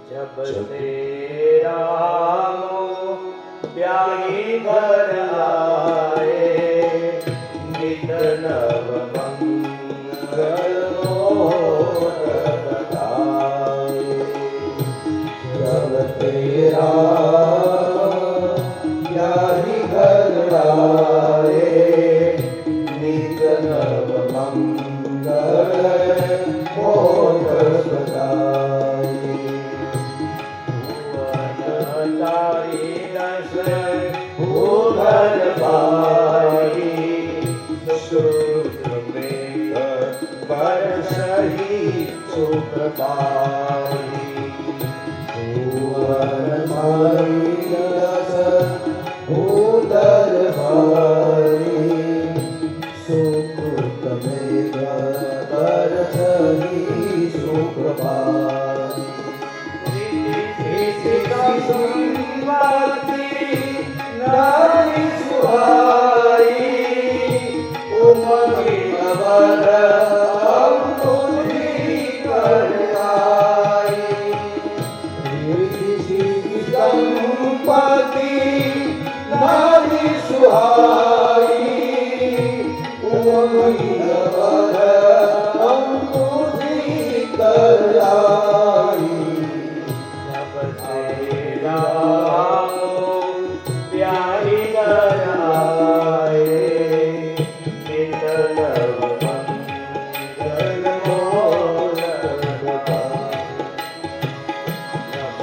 जब से रामो ब्याही घर आए, नित नव मंगल बताए। जब से राम ब्याही घर आए, नित नव मंगल भूधर भाई सुख में बरसही सुख पाई। भूधर भाई सुख में बरसही सुख पाई। नारी सुहाई उमंगी अवर अंकुरी कर आई। संपत्ति नारी सुहाई उमंगी अवर अंकुरी कर आई।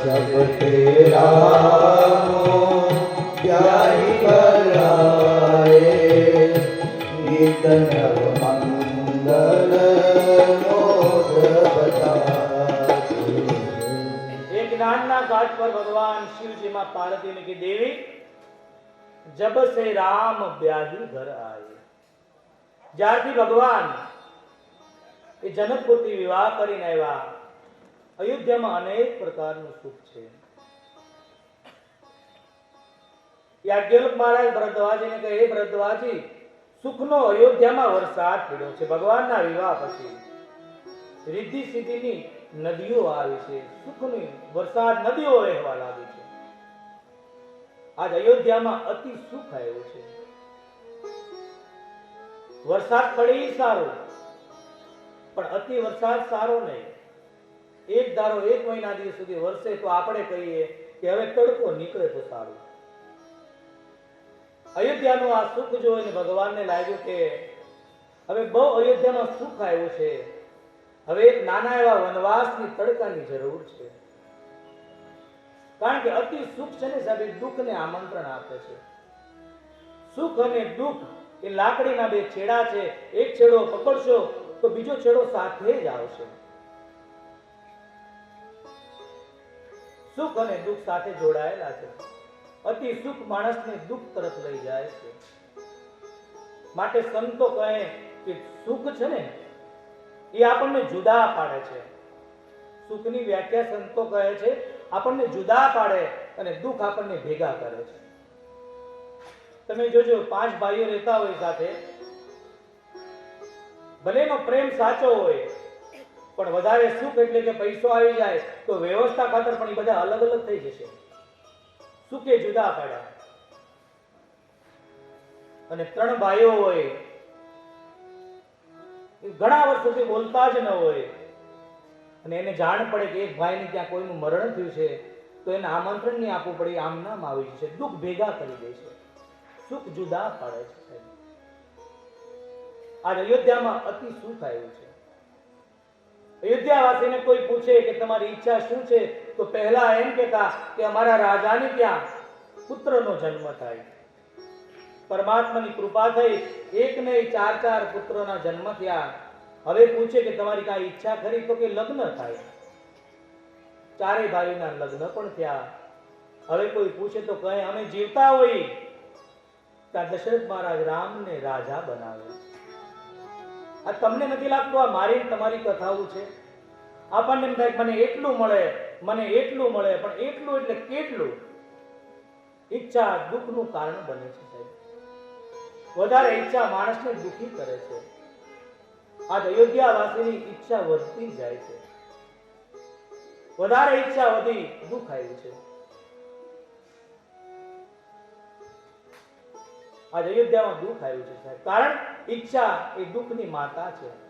जब तेरा ब्याही घर आए, नित नव मंगल मोद बताए। एक नाना घाट पर भगवान शिव जी मां पार्वती ने की देवी जब से राम ब्याही घर आए, જ્યારથી ભગવાન એ જનકપુત્રી વિવાહ કરીને આવ્યા, અયોધ્યામાં અનેક પ્રકારનું સુખ છે. યાજ્ઞવલ્ક મહારાજ ભરદ્વાજીને કહે, હે ભરદ્વાજી, સુખનો અયોધ્યામાં વરસાદ પડ્યો છે. ભગવાનના વિવાહ પછી રિદ્ધિ સિદ્ધિની નદીઓ આવી છે, સુખની વરસાદ નદીઓ વહેવા લાગી છે. આજ અયોધ્યામાં અતિ સુખ આવ્યું છે. વરસાદ પડે એ સારો, પણ અતિ વરસાદ સારો નહીં. એક ધારો 1 મહિના દિવસ સુધી વરસે તો આપણે કહીએ કે હવે તડકો નીકળે તો સારું. અયોધ્યાનું આ સુખ જોઈને ભગવાનને લાગ્યું કે હવે બહુ અયોધ્યામાં સુખ આવ્યું છે, હવે એક નાના એવા વનવાસની તડકાની જરૂર છે. કારણ કે અતિ સુખ છે ને સાહેબ, દુઃખને આમંત્રણ આપે છે. સુખ અને દુઃખ એ લાકડીના 2 છેડા છે. એક છેડો પકડશો તો બીજો છેડો સાથે જ આવશે. સુખ અને દુઃખ સાથે જોડાયેલા છે. અતિ સુખ માણસને દુઃખ તરફ લઈ જાય છે. માટે સંતો કહે કે સુખ છે ને એ આપણને જુદા પાડે છે. સુખની વ્યાખ્યા સંતો કહે છે આપણને જુદા પાડે અને દુઃખ આપણને ભેગા કરે છે. તમે જોજો 5 ભાઈઓ રહેતા હોય સાથે, ભલે એનો પ્રેમ સાચો હોય, પણ વધારે સુખ એટલે કે પૈસો આવી જાય તો વ્યવસ્થા ખાતર પણ એ બધા અલગ અલગ થઈ જશે. સુખે જુદા પાડ્યા. અને 3 ભાઈઓ હોય, ઘણા વર્ષોથી બોલતા જ ન હોય, અને એને જાણ પડે કે એક ભાઈને ત્યાં કોઈનું મરણ થયું છે તો એને આમંત્રણ નહીં આપવું પડે, આમ નામ આવી જશે. દુઃખ ભેગા કરી દે છે, સુખ જુદા પાડે છે. આજ અયોધ્યામાં અતિ સુખ આવ્યું છે. અયોધ્યાવાસીને કોઈ પૂછે કે તમારી ઈચ્છા શું છે તો પહેલા એમ કહેતા કે અમારા રાજાને ત્યાં પુત્રનો જન્મ થાય. પરમાત્માની કૃપા થઈ, એક નહીં 4 પુત્રોના જન્મ થયા. હવે પૂછે કે તમારી કાંઈ ઈચ્છા ખરી તો કે લગ્ન થાય. 4 ભાઈઓના લગ્ન પણ થયા. હવે કોઈ પૂછે તો કહે અમે જીવતા હોય ત્યાં દશરથ મહારાજ રામને રાજા બનાવે. આ તમને નથી લાગતું આ મારી તમારી કથાઓ છે? આપણને એમ થાય મને એટલું મળે, મને એટલું મળે, પણ એટલું એટલે કેટલું? ઈચ્છા દુઃખનું કારણ બને છે સાહેબ. વધારે ઈચ્છા માણસને દુઃખી કરે છે. આજ અયોધ્યાવાસીની ઈચ્છા વધતી જાય છે. વધારે ઈચ્છા વધી દુઃખ આવ્યું છે. આજ અયોધ્યામાં દુઃખ આવ્યું છે સાહેબ, કારણ ઈચ્છા એ દુઃખની માતા છે.